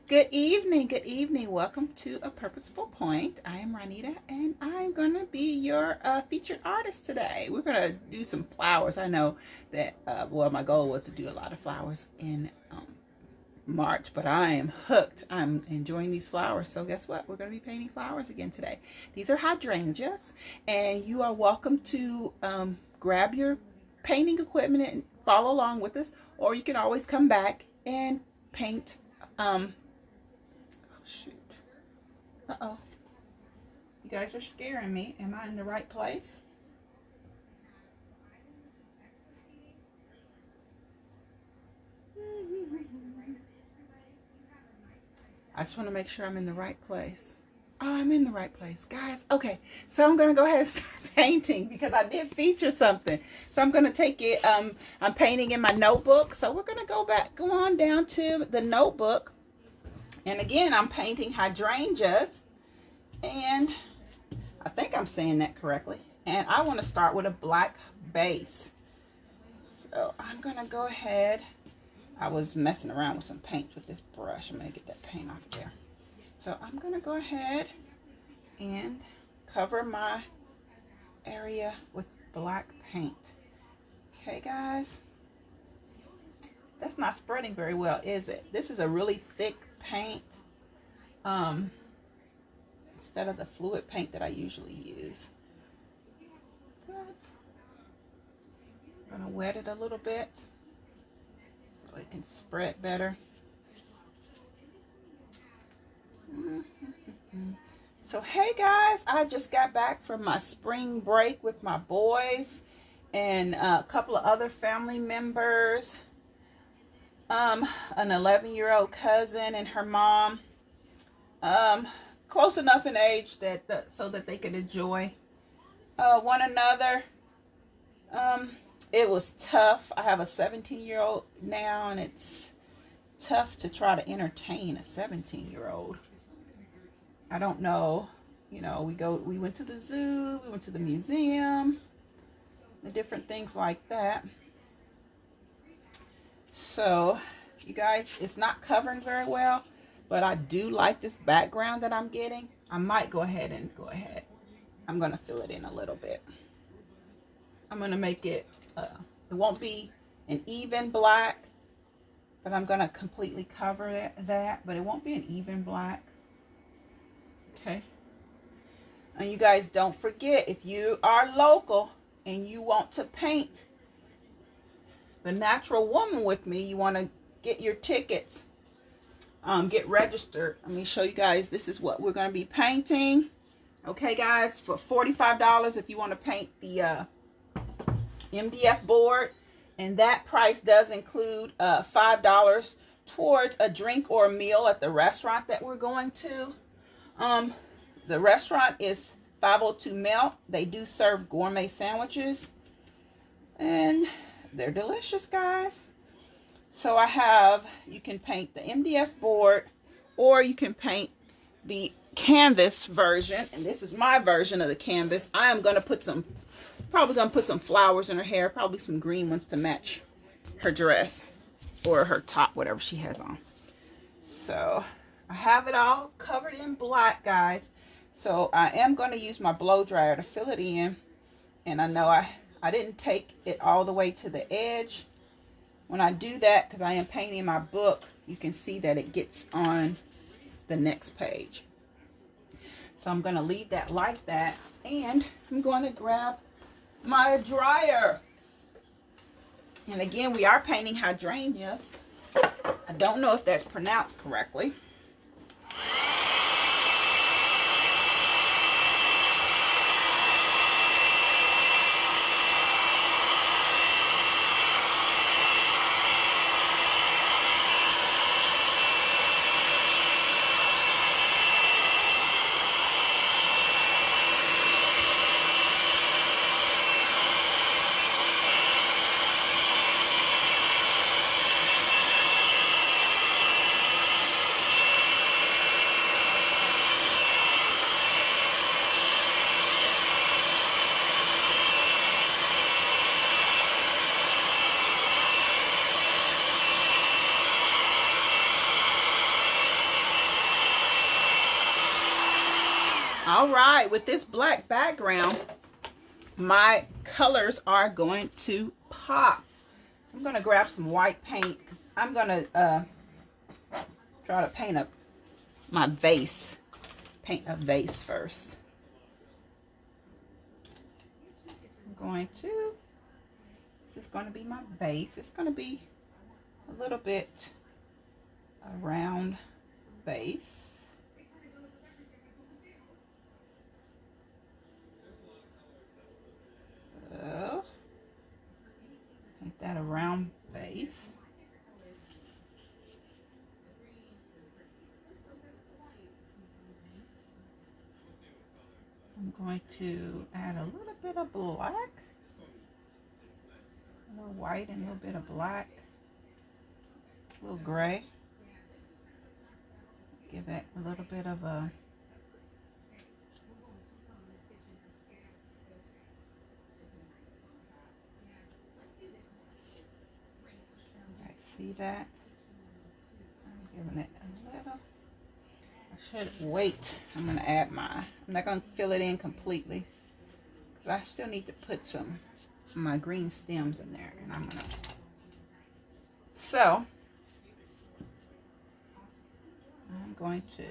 Good evening, good evening. Welcome to A Purposeful Point. I am Ronita and I'm going to be your featured artist today. We're going to do some flowers. I know that, my goal was to do a lot of flowers in March, but I am hooked. I'm enjoying these flowers. So guess what? We're going to be painting flowers again today. These are hydrangeas, and you are welcome to grab your painting equipment and follow along with us, or you can always come back and paint. Oh shoot. Uh-oh. You guys are scaring me. Am I in the right place? I just want to make sure I'm in the right place. Oh, I'm in the right place, guys. Okay, so I'm gonna go ahead and start painting because I did feature something. So I'm gonna take it. I'm painting in my notebook. So we're gonna go on down to the notebook, and again, I'm painting hydrangeas, and I think I'm saying that correctly. And I want to start with a black base. So I'm gonna go ahead. I was messing around with some paint with this brush. I'm gonna get that paint off there. So I'm gonna go ahead and cover my area with black paint. Okay, guys. That's not spreading very well, is it? This is a really thick paint. Instead of the fluid paint that I usually use. But I'm gonna wet it a little bit so it can spread better. So hey guys, I just got back from my spring break with my boys and a couple of other family members. An 11-year-old cousin and her mom, close enough in age that so that they could enjoy one another. It was tough. I have a 17-year-old now, and it's tough to try to entertain a 17-year-old. I don't know, we went to the zoo, we went to the museum, and different things like that. So, you guys, it's not covering very well, but I do like this background that I'm getting. I might go ahead. I'm going to fill it in a little bit. I'm going to make it, it won't be an even black, but I'm going to completely cover that, but it won't be an even black. Okay. And you guys don't forget, if you are local and you want to paint the Natural Woman with me, you want to get your tickets, get registered. Let me show you guys. This is what we're going to be painting. Okay, guys, for $45 if you want to paint the MDF board, and that price does include $5 towards a drink or a meal at the restaurant that we're going to. The restaurant is 502 Melt. They do serve gourmet sandwiches, and they're delicious, guys. So you can paint the MDF board, or you can paint the canvas version, and this is my version of the canvas. I am going to probably going to put some flowers in her hair, probably some green ones to match her dress or her top, whatever she has on. So I have it all covered in black, guys. So I am going to use my blow dryer to fill it in, and I know I didn't take it all the way to the edge. When I do that, because I am painting my book, you can see that it gets on the next page. So I'm going to leave that like that, and I'm going to grab my dryer. And again, we are painting hydrangeas. I don't know if that's pronounced correctly. All right, with this black background, my colors are going to pop. I'm going to grab some white paint. I'm going to try to paint up my vase. Paint a vase first. I'm going to, this is going to be my vase. It's going to be a little bit a round base. So, make that a round base. I'm going to add a little bit of black, a little white and a little bit of black, a little gray. Give that a little bit of a see that? I'm giving it a little. I should wait. I'm going to add I'm not going to fill it in completely because I still need to put some of my green stems in there. And I'm going to. So, I'm going to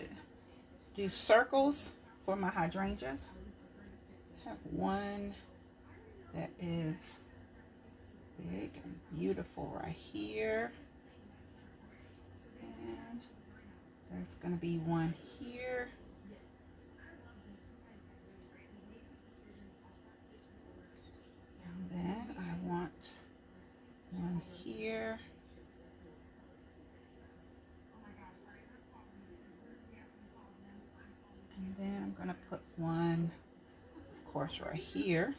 do circles for my hydrangeas. I have one that is big and beautiful right here. And there's going to be one here. And then I want one here. And then I'm going to put one, of course, right here.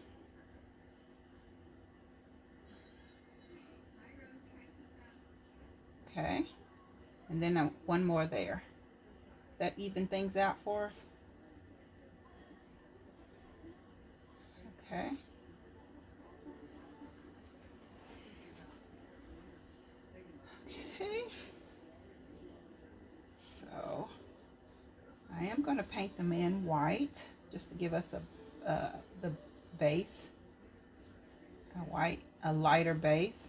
Okay. And then one more there. That even things out for us. Okay. Okay. So I am going to paint them in white just to give us the base, a lighter base.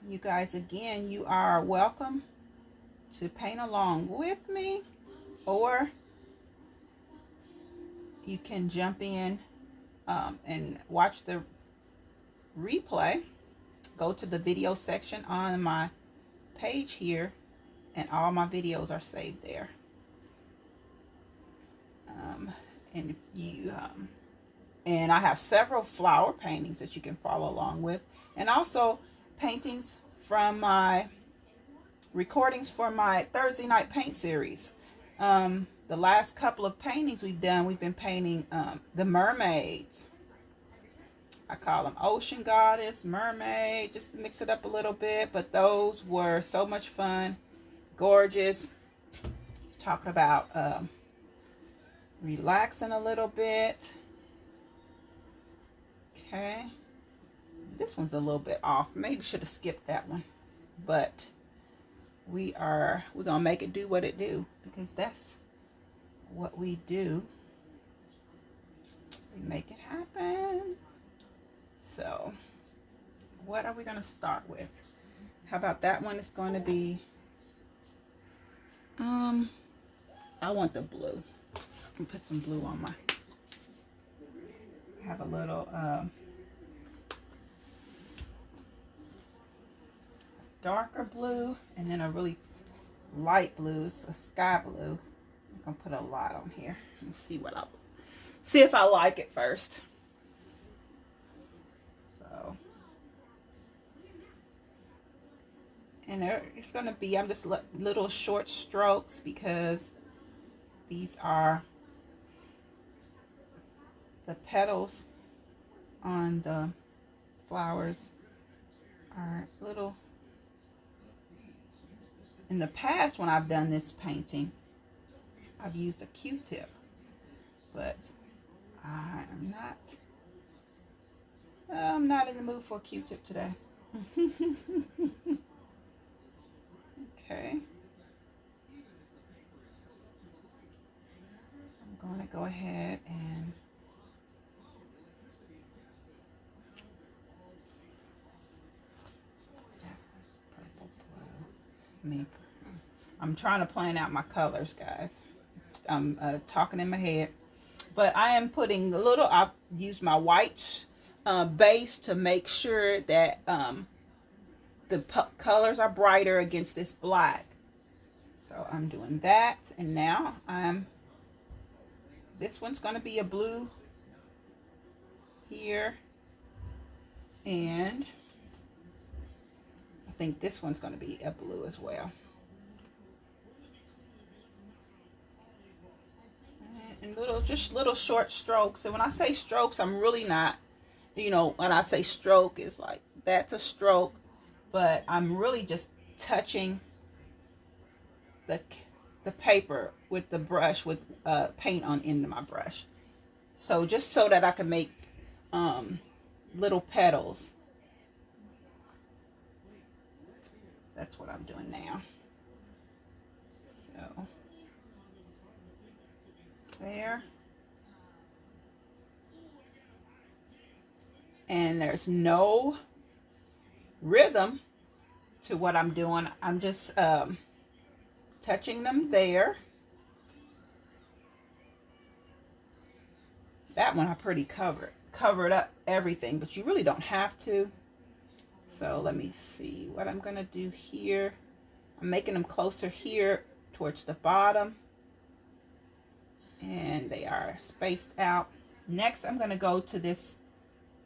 You guys, again, you are welcome to paint along with me, or you can jump in and watch the replay. Go to the video section on my page here, and all my videos are saved there. And if you and I have several flower paintings that you can follow along with, and also paintings from my recordings for my Thursday night paint series. The last couple of paintings we've been painting the mermaids. I call them ocean goddess, mermaid, just to mix it up a little bit, but those were so much fun, gorgeous. Talking about relaxing a little bit. Okay. This one's a little bit off. Maybe should have skipped that one. But we're gonna make it do what it do, because that's what we do. We make it happen. So what are we gonna start with? How about that one? It's going to be I want the blue. I'll put some blue on my, have a little darker blue, and then a really light blue. It's a sky blue. I'm gonna put a lot on here. Let's see see if I like it first. So, and it's gonna be, I'm just little short strokes, because these are the petals on the flowers are little. In the past, when I've done this painting, I've used a Q-tip, but I'm not in the mood for a Q-tip today. Okay. going to go ahead and purple, blue. I'm trying to plan out my colors, guys. I'm talking in my head. But I am putting a little, I've used my white base to make sure that the colors are brighter against this black. So I'm doing that. And now this one's going to be a blue here. And I think this one's going to be a blue as well. And just little short strokes. And when I say strokes, I'm really not, you know, when I say stroke, it's like that's a stroke, but I'm really just touching the paper with the brush with paint on into my brush. So just so that I can make little petals. That's what I'm doing now. So there. And there's no rhythm to what I'm doing. I'm just touching them there. That one I pretty covered up everything, but you really don't have to. So let me see what I'm gonna do here. I'm making them closer here towards the bottom, and they are spaced out. Next, I'm gonna go to this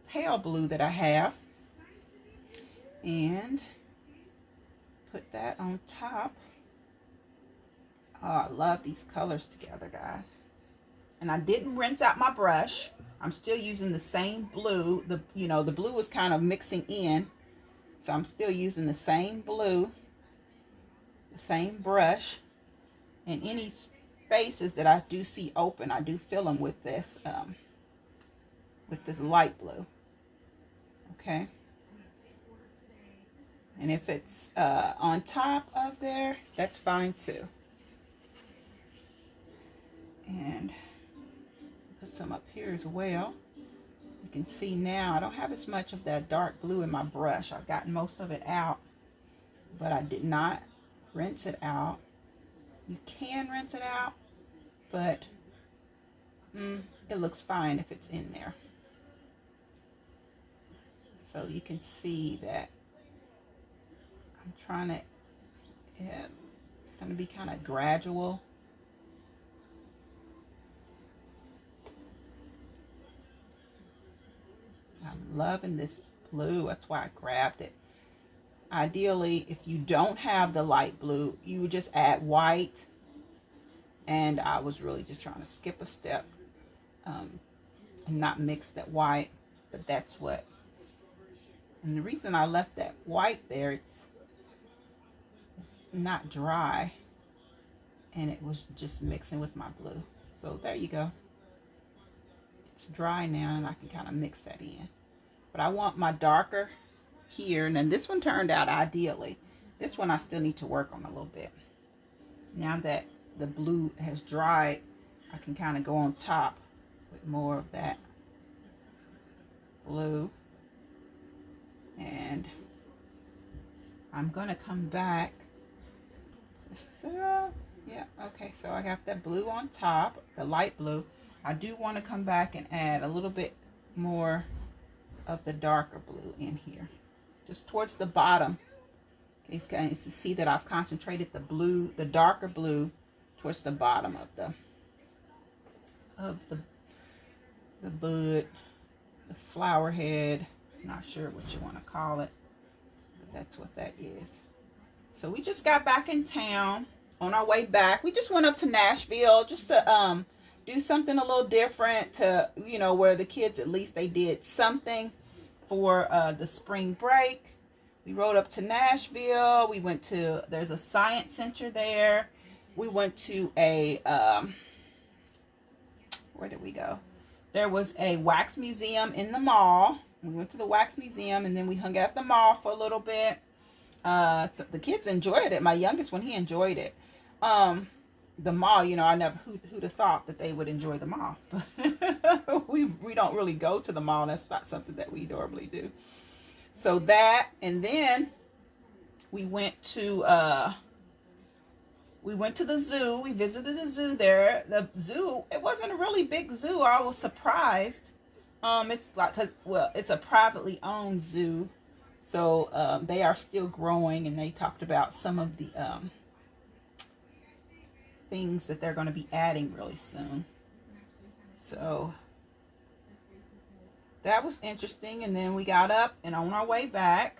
pale blue that I have and put that on top. Oh, I love these colors together, guys. And I didn't rinse out my brush. I'm still using the same blue. The blue is kind of mixing in. So I'm still using the same blue, the same brush. And any spaces that I do see open, I do fill them with this light blue. Okay. And if it's on top of there, that's fine too. And put some up here as well. You can see now I don't have as much of that dark blue in my brush. I've gotten most of it out, but I did not rinse it out. You can rinse it out, but it looks fine if it's in there. So you can see that I'm trying to, it's going to be kind of gradual. I'm loving this blue. That's why I grabbed it. Ideally, if you don't have the light blue, you would just add white. And I was really just trying to skip a step and not mix that white. But that's what. And the reason I left that white there, it's not dry. And it was just mixing with my blue. So there you go. It's dry now, and I can kind of mix that in. But I want my darker here, and then this one turned out ideally. This one I still need to work on a little bit. Now that the blue has dried, I can kind of go on top with more of that blue. And I'm gonna come back. Yeah, okay, so I got that blue on top, the light blue. I do want to come back and add a little bit more of the darker blue in here, just towards the bottom. Okay, you can see that I've concentrated the blue, the darker blue, towards the bottom of the bud, the flower head. Not sure what you want to call it, but that's what that is. So we just got back in town. On our way back, we just went up to Nashville just to do something a little different, to, you know, where the kids, at least they did something for the spring break. We rode up to Nashville. We went to, there's a science center there. We went to a, where did we go? There was a wax museum in the mall. We went to the wax museum, and then we hung out at the mall for a little bit. So the kids enjoyed it. My youngest one, he enjoyed it. the mall, you know, I never, who'd have thought that they would enjoy the mall. we don't really go to the mall. That's not something that we normally do. So that, and then we went to the zoo. We visited the zoo there. The zoo, it wasn't a really big zoo. I was surprised. It's like, well, it's a privately owned zoo. So they are still growing, and they talked about some of the things that they're going to be adding really soon. So that was interesting. And then we got up, and on our way back,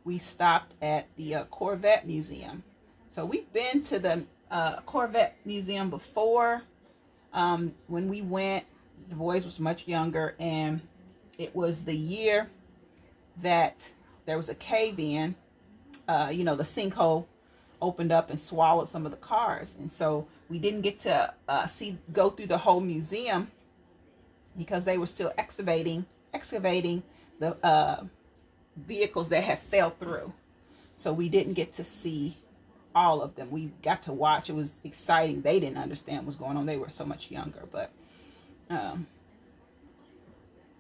we stopped at the Corvette Museum. So we've been to the Corvette Museum before. When we went, the boys was much younger, and it was the year that there was a cave-in. You know, the sinkhole opened up and swallowed some of the cars, and so we didn't get to go through the whole museum because they were still excavating the vehicles that had fell through. So we didn't get to see all of them. We got to watch. It was exciting. They didn't understand what was going on. They were so much younger, but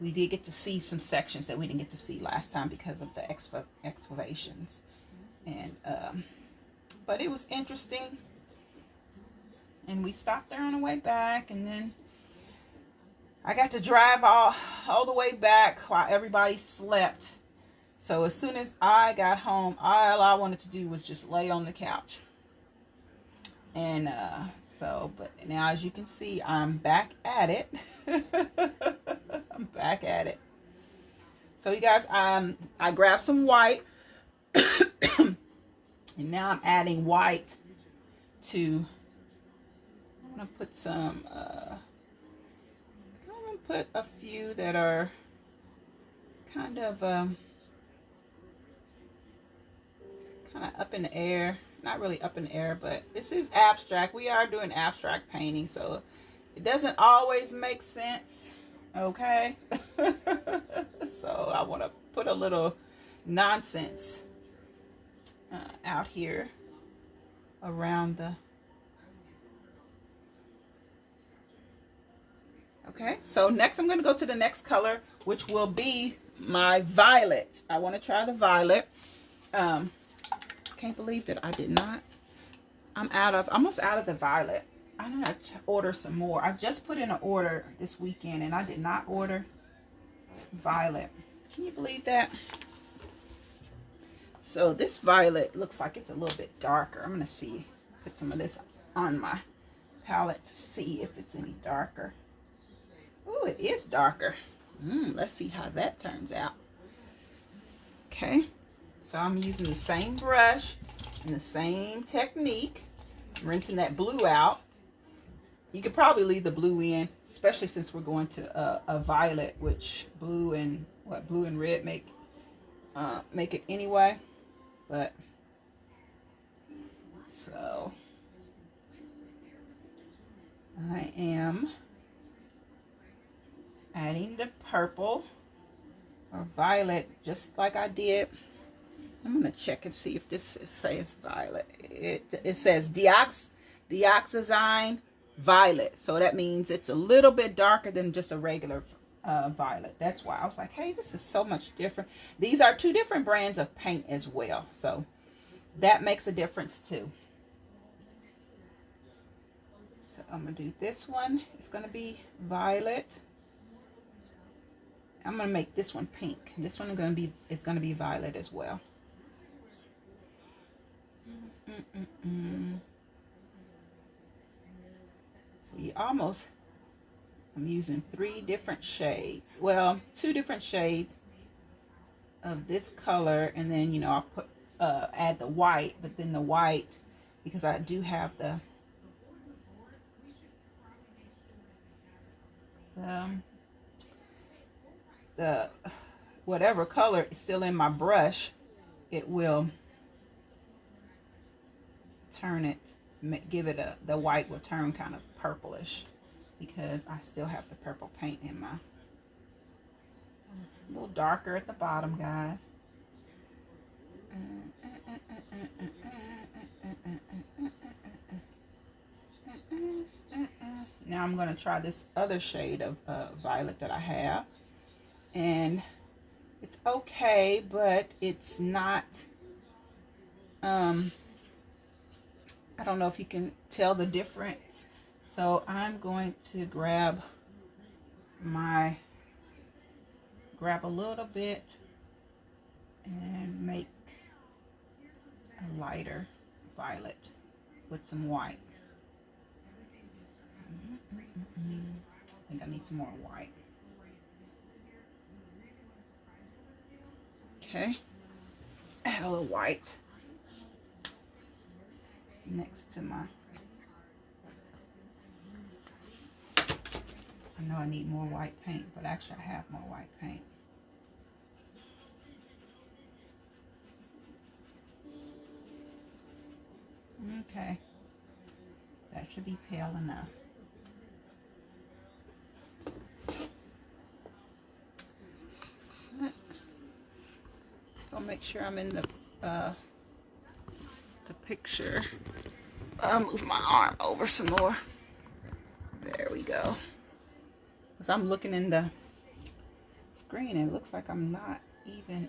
we did get to see some sections that we didn't get to see last time because of the excavations. And but it was interesting, and we stopped there on the way back, and then I got to drive all the way back while everybody slept. So as soon as I got home, all I wanted to do was just lay on the couch. And but now, as you can see, I'm back at it. I'm back at it. So you guys, I grabbed some white. And now I'm adding white to, I'm going to put some, I'm going to put a few that are kind of up in the air. Not really up in the air, but this is abstract. We are doing abstract painting, so it doesn't always make sense, okay? So I want to put a little nonsense out here around the, okay, so next I'm going to go to the next color, which will be my violet. I want to try the violet. Can't believe that I did not, I'm almost out of the violet. I'm going to order some more. I just put in an order this weekend, and I did not order violet. Can you believe that? So this violet looks like it's a little bit darker. I'm going to put some of this on my palette to see if it's any darker. Oh, it is darker. Let's see how that turns out. Okay, so I'm using the same brush and the same technique. I'm rinsing that blue out. You could probably leave the blue in, especially since we're going to a violet, which blue and red make it anyway. But so I am adding the purple or violet just like I did. I'm going to check and see if this says violet. It says dioxazine violet. So that means it's a little bit darker than just a regular violet. That's why I was like, hey, this is so much different. These are two different brands of paint as well, so that makes a difference too. So I'm gonna do this one. It's gonna be violet. I'm gonna make this one pink. This one is gonna be violet as well. So I'm using 3 different shades. Well, 2 different shades of this color, and then, you know, I'll put add the white, but then the white, because I do have the whatever color is still in my brush, it will turn it, give it the white will turn kind of purplish, because I still have the purple paint in my, a little darker at the bottom, guys. Now I'm going to try this other shade of violet that I have. And it's okay, but it's not, I don't know if you can tell the difference. So I'm going to grab a little bit and make a lighter violet with some white. I think I need some more white. Okay, add a little white next to my, I know I need more white paint, but actually I have more white paint. Okay, that should be pale enough. I'll make sure I'm in the picture. I'll move my arm over some more. There we go. Because I'm looking in the screen and it looks like I'm not even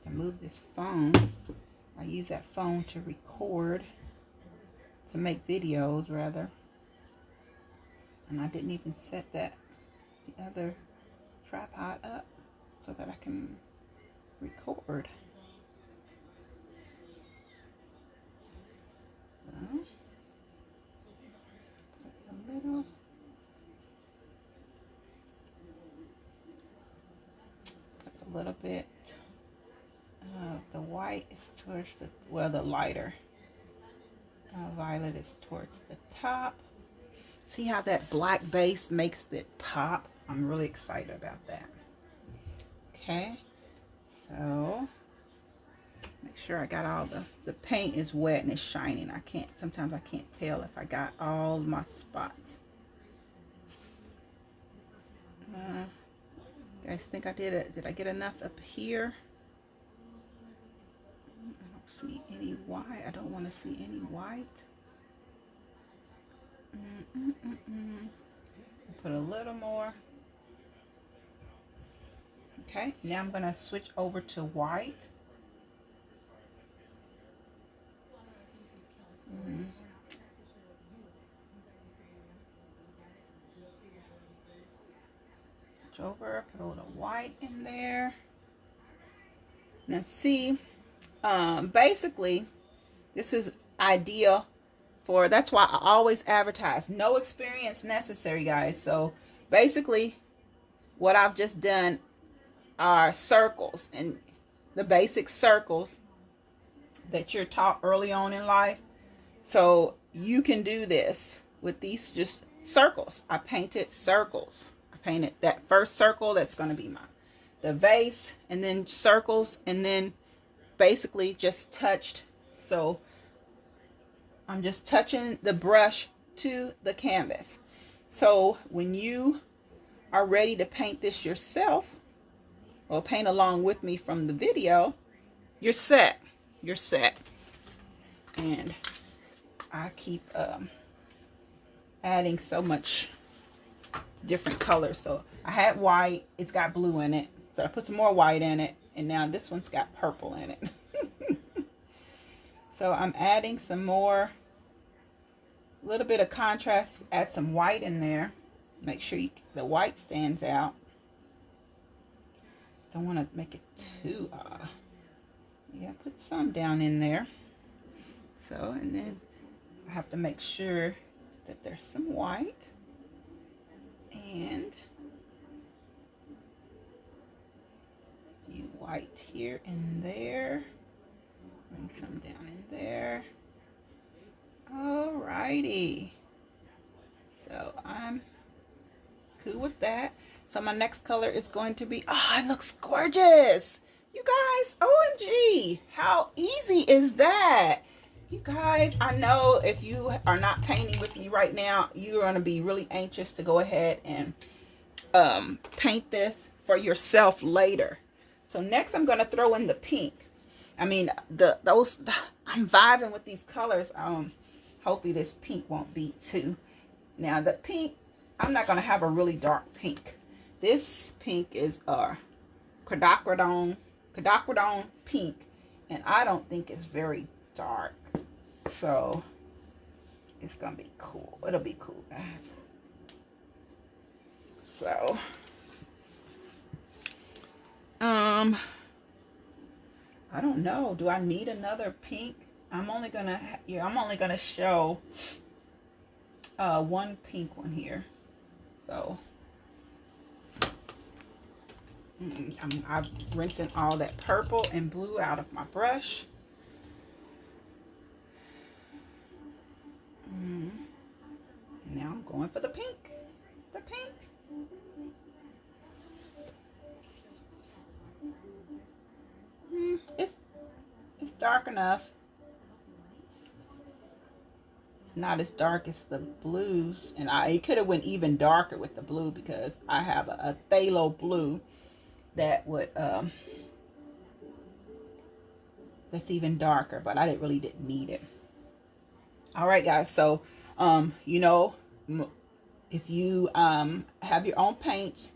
to move this phone. I use that phone to record, to make videos rather. And I didn't even set the other tripod up so that I can record. So, put a little bit of the white is towards the, well, the lighter violet is towards the top. See how that black base makes it pop? I'm really excited about that. Okay, so make sure I got all the paint is wet and it's shining. Sometimes I can't tell if I got all my spots. You guys think I did it? Did I get enough up here? I don't see any white. I don't want to see any white. Put a little more. Okay, now I'm going to switch over to white. Switch over, put a little white in there. Now see, basically, this is ideal for, that's why I always advertise, no experience necessary, guys. So basically, what I've just done are circles, and the basic circles that you're taught early on in life. So you can do this with these just circles. I painted circles. I painted that first circle, that's going to be the vase, and then circles, and then basically just touched. So I'm just touching the brush to the canvas. So when you are ready to paint this yourself, or paint along with me from the video, you're set. You're set. And I keep adding so much different colors. So I had white, it's got blue in it. So I put some more white in it, and now this one's got purple in it. So I'm adding some more, a little bit of contrast, add some white in there. Make sure the white stands out. Don't want to make it too, yeah, put some down in there. So, and then I have to make sure that there's some white. And a few white here and there. Bring some down in there. Alrighty. So I'm cool with that. So my next color is going to be, oh, it looks gorgeous. You guys, OMG, how easy is that? You guys, I know if you are not painting with me right now, you're going to be really anxious to go ahead and paint this for yourself later. So next I'm going to throw in the pink. I mean, I'm vibing with these colors. Hopefully this pink won't be too. Now the pink, I'm not going to have a really dark pink. This pink is quinacridone pink, and I don't think it's very dark. So it's going to be cool. It'll be cool, guys. So, I don't know. Do I need another pink? I'm only gonna show one pink one here. So I'm rinsing all that purple and blue out of my brush. Now I'm going for the pink. The pink. It's dark enough. It's not as dark as the blues, and it could have went even darker with the blue because I have a phthalo blue that would that's even darker, but I really didn't need it. All right, guys. So you know, if you have your own paints,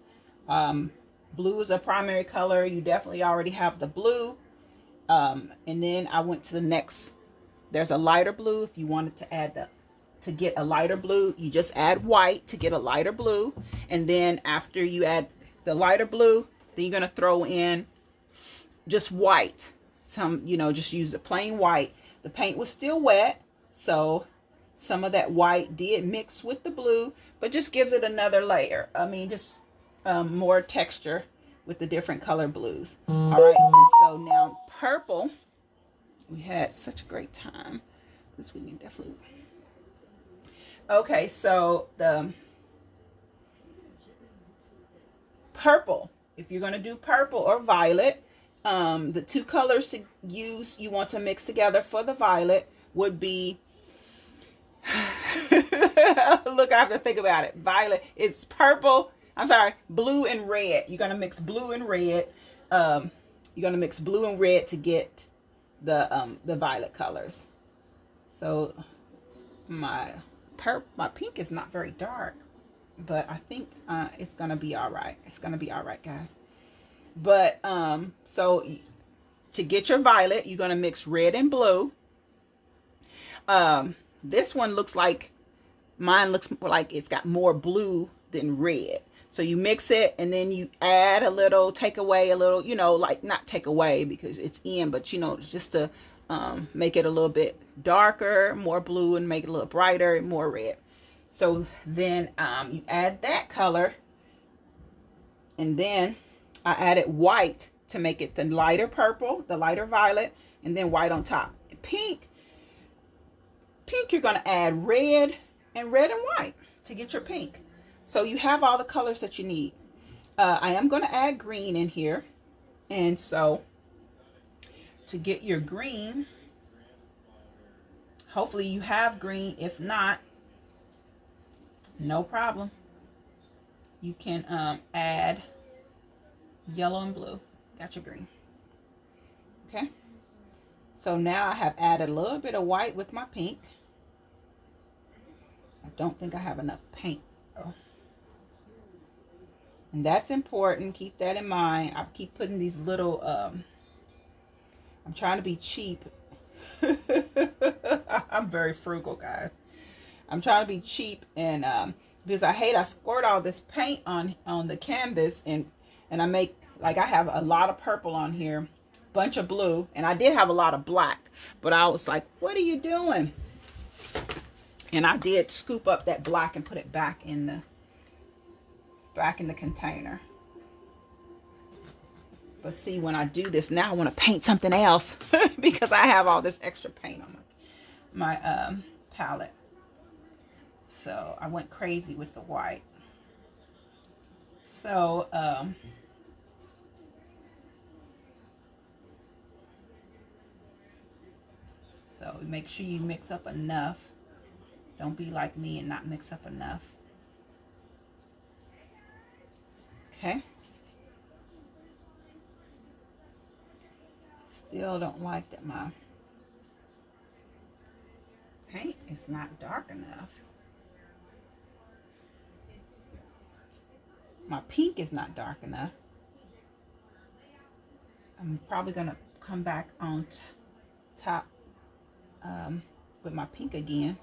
blue is a primary color. You definitely already have the blue. And then I went to the next. There's a lighter blue. If you wanted to add to get a lighter blue, you just add white to get a lighter blue. And then after you add the lighter blue, then you're going to throw in just white. Just use the plain white. The paint was still wet, so some of that white did mix with the blue, but just gives it another layer. I mean, just more texture with the different color blues. All right, and so now purple. We had such a great time. This we can definitely. Okay, so the purple. If you're going to do purple or violet, the two colors to use, you want to mix together for the violet would be. Look, I have to think about it. Violet. It's purple. I'm sorry, blue and red. You're going to mix blue and red. You're going to mix blue and red to get the violet colors. So my pink is not very dark, but I think it's going to be all right. It's going to be all right, guys. But so to get your violet, you're going to mix red and blue. This one looks like, mine looks like it's got more blue than red. So you mix it and then you add a little, take away a little, like not take away because it's in, but just to make it a little bit darker, more blue, and make it a little brighter, more red. So then you add that color, and then I added white to make it the lighter purple, the lighter violet, and then white on top. Pink, you're going to add red and white to get your pink. So you have all the colors that you need. I am going to add green in here. And so to get your green, hopefully you have green. If not, no problem. You can add yellow and blue. Got your green. Okay. So now I have added a little bit of white with my pink. I don't think I have enough paint though. And that's important. Keep that in mind. I keep putting these little, I'm trying to be cheap. I'm very frugal, guys. I'm trying to be cheap, and because I squirt all this paint on the canvas, and I make, like, I have a lot of purple on here, bunch of blue, and I did have a lot of black, but I was like, what are you doing? And I did scoop up that black and put it back in the container. But see, when I do this now, I want to paint something else because I have all this extra paint on my palette. So I went crazy with the white. So so make sure you mix up enough. Don't be like me and not mix up enough. Okay. still don't like that my paint is not dark enough. My pink is not dark enough. I'm probably gonna come back on top with my pink again.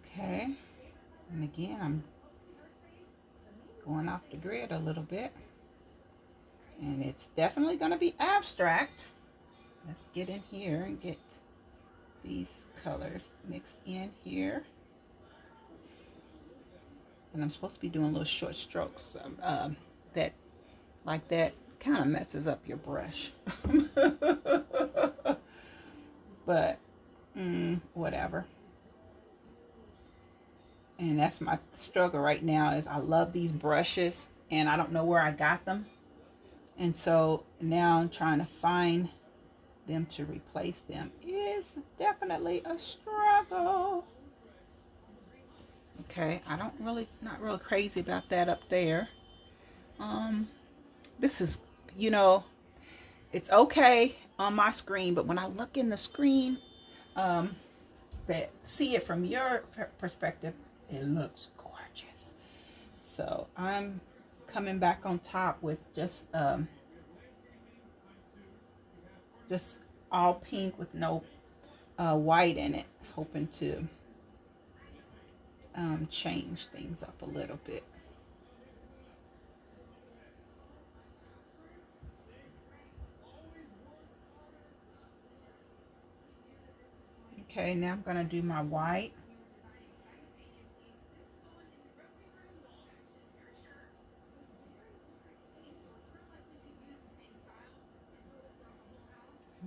Okay, and again I'm going off the grid a little bit, and it's definitely going to be abstract. Let's get in here and get these colors mixed in here. And I'm supposed to be doing little short strokes that kind of messes up your brush. But whatever. And that's my struggle right now, is I love these brushes and I don't know where I got them. And so now I'm trying to find them to replace them. Is definitely a struggle. Okay, not real crazy about that up there. This is, you know, it's okay on my screen, but when I look in the screen, that see it from your perspective, it looks gorgeous. So I'm coming back on top with just all pink with no white in it, hoping to change things up a little bit. Okay, now I'm going to do my white.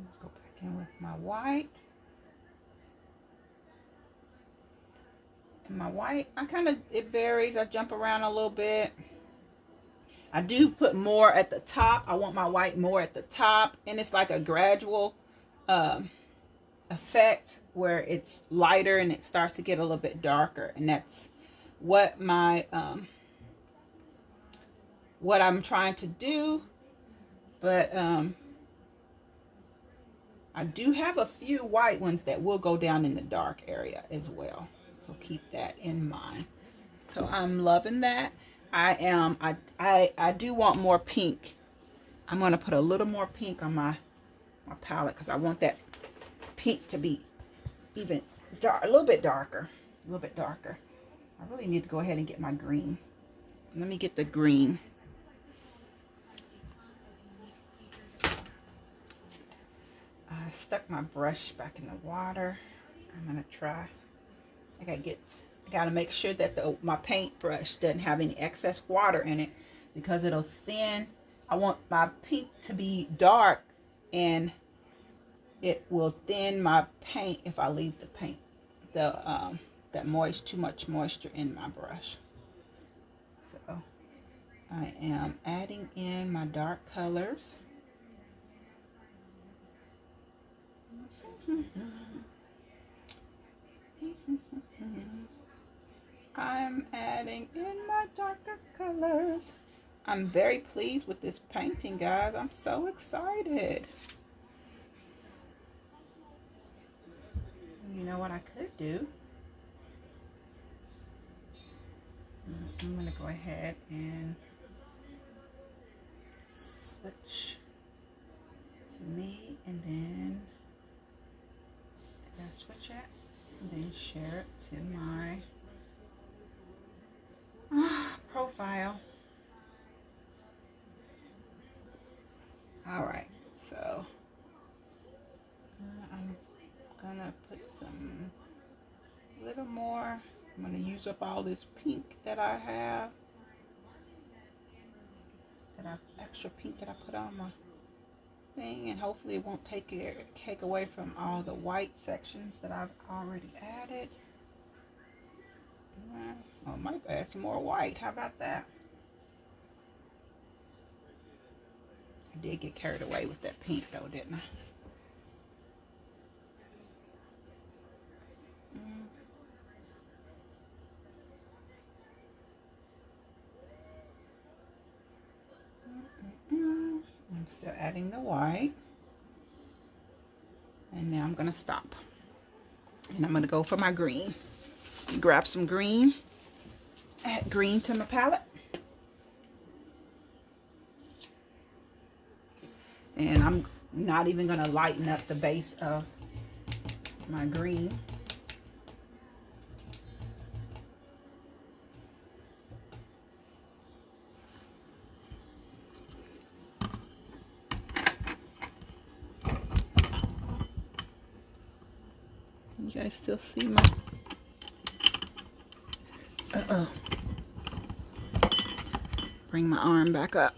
Let's go back in with my white. And my white, it varies. I jump around a little bit. I do put more at the top. I want my white more at the top. And it's like a gradual effect where it's lighter and it starts to get a little bit darker. And that's what what I'm trying to do. But I do have a few white ones that will go down in the dark area as well. So keep that in mind. So I'm loving that. I do want more pink. I'm going to put a little more pink on my palette because I want that pink to be even dark, a little bit darker. I really need to go ahead and get my green. Let me get the green. I stuck my brush back in the water. I'm going to try. I gotta make sure that my paintbrush doesn't have any excess water in it, because it'll thin. I want my pink to be dark, and it will thin my paint if I leave the paint, too much moisture in my brush. So I am adding in my dark colors. I'm adding in my darker colors. I'm very pleased with this painting, guys. I'm so excited. You know what I could do? I'm going to go ahead and switch to me, and then switch it, and then share it to my profile. All right, so I'm gonna put some little more. I'm gonna use up all this pink that I have, extra pink that I put on my thing, and hopefully it won't take away from all the white sections that I've already added. I might add some more white. How about that? I did get carried away with that pink though, didn't I? adding the white. And now I'm going to stop. And I'm going to go for my green. Grab some green. Add green to my palette. And I'm not even going to lighten up the base of my green. You guys still see my... Bring my arm back up.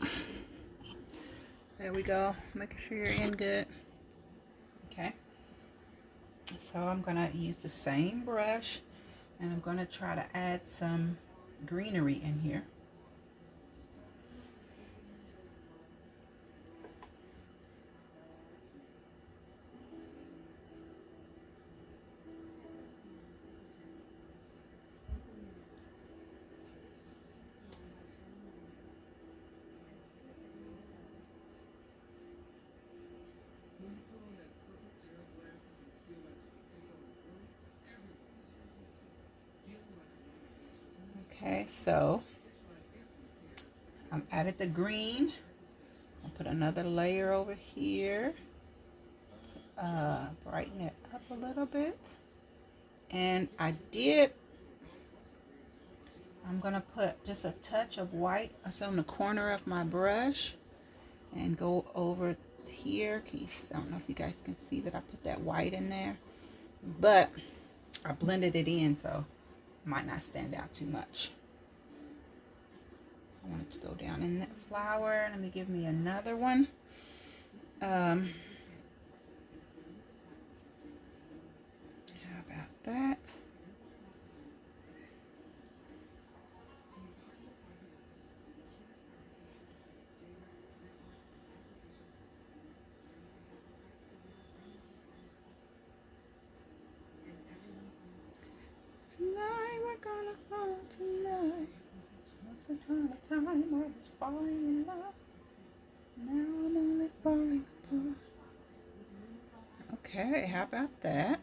There we go. Make sure you're in good. Okay. So I'm going to use the same brush and I'm going to try to add some greenery in here. Okay, so I've added the green. I'll put another layer over here. Brighten it up a little bit. And I'm gonna put just a touch of white on the corner of my brush and go over here. I don't know if you guys can see that I put that white in there, but I blended it in, so might not stand out too much. I want it to go down in that flower. Let me give me another one. How about that? Tonight we're gonna fall tonight. Once upon a time I was falling in love. Now I'm only falling apart. Okay, how about that?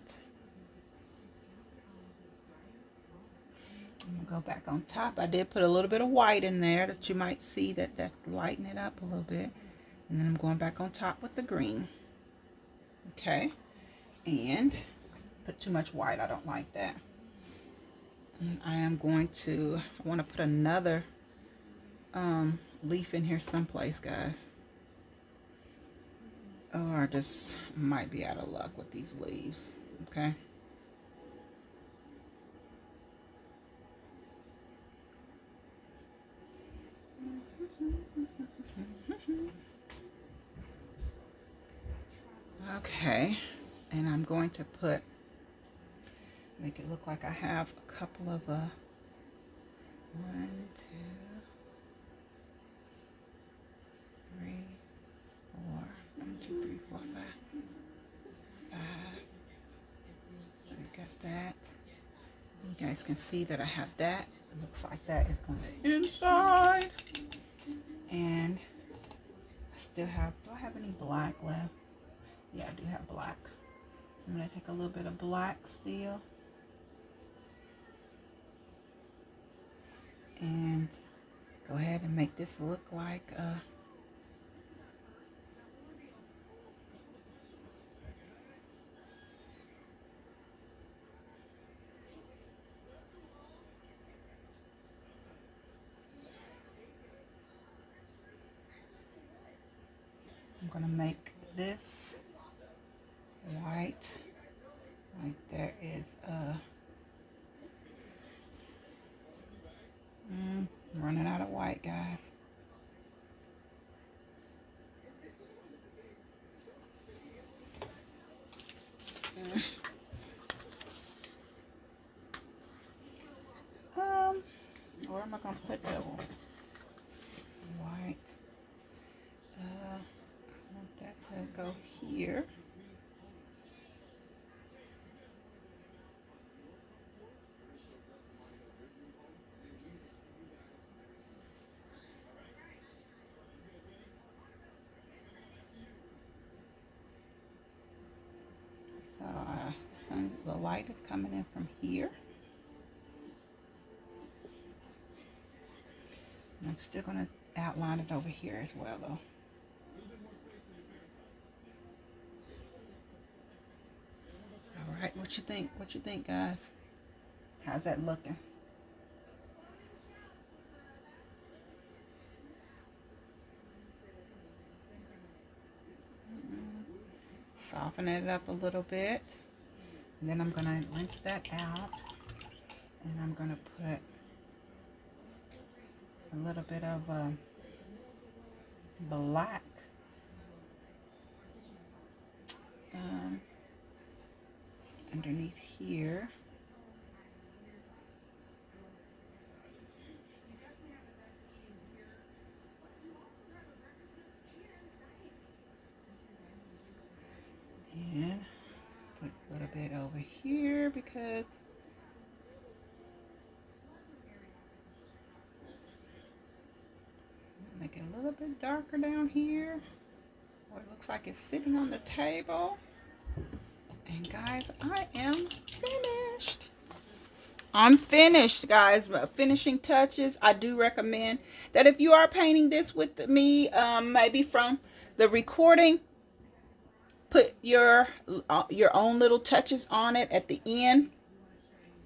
I'm gonna go back on top. I did put a little bit of white in there that you might see that's lighting it up a little bit. And then I'm going back on top with the green. Okay, and put too much white. I don't like that. And I want to put another leaf in here someplace, guys. Or I just might be out of luck with these leaves. Okay. Okay, and I'm going to make it look like I have a couple of 1, 2, 3, 4, 1, 2, 3, 4, 5, 5. So we got that. You guys can see that I have that. It looks like that is on the inside. And I still have, do I have any black left? Yeah, I do have black. I'm going to take a little bit of black still. And go ahead and make this look like I'm going to make this white, like there is I'm running out of white, guys. Where am I going to put the white? I want that to go here. light is coming in from here. And I'm still going to outline it over here as well, though. All right, what you think? What you think, guys? How's that looking? Soften it up a little bit. And then I'm going to rinse that out. And I'm going to put a little bit of black underneath here. And put a little bit over here because make it a little bit darker down here where it looks like it's sitting on the table. And guys, I am finished. I'm finished, guys. Finishing touches. I do recommend that if you are painting this with me, maybe from the recording, put your own little touches on it at the end.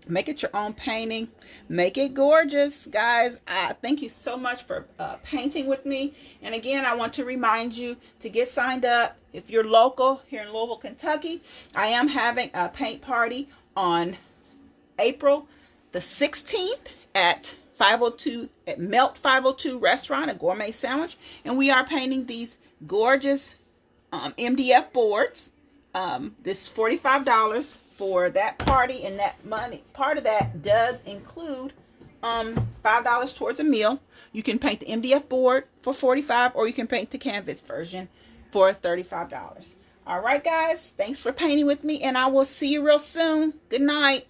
Make it your own painting. Make it gorgeous, guys. Thank you so much for painting with me. And again, I want to remind you to get signed up. If you're local here in Louisville, Kentucky, I am having a paint party on April the 16th at 502 at Melt 502 Restaurant, a gourmet sandwich. And we are painting these gorgeous MDF boards. This is $45 for that party, and that money, part of that does include $5 towards a meal. You can paint the MDF board for $45, or you can paint the canvas version for $35. All right, guys, thanks for painting with me, and I will see you real soon. Good night.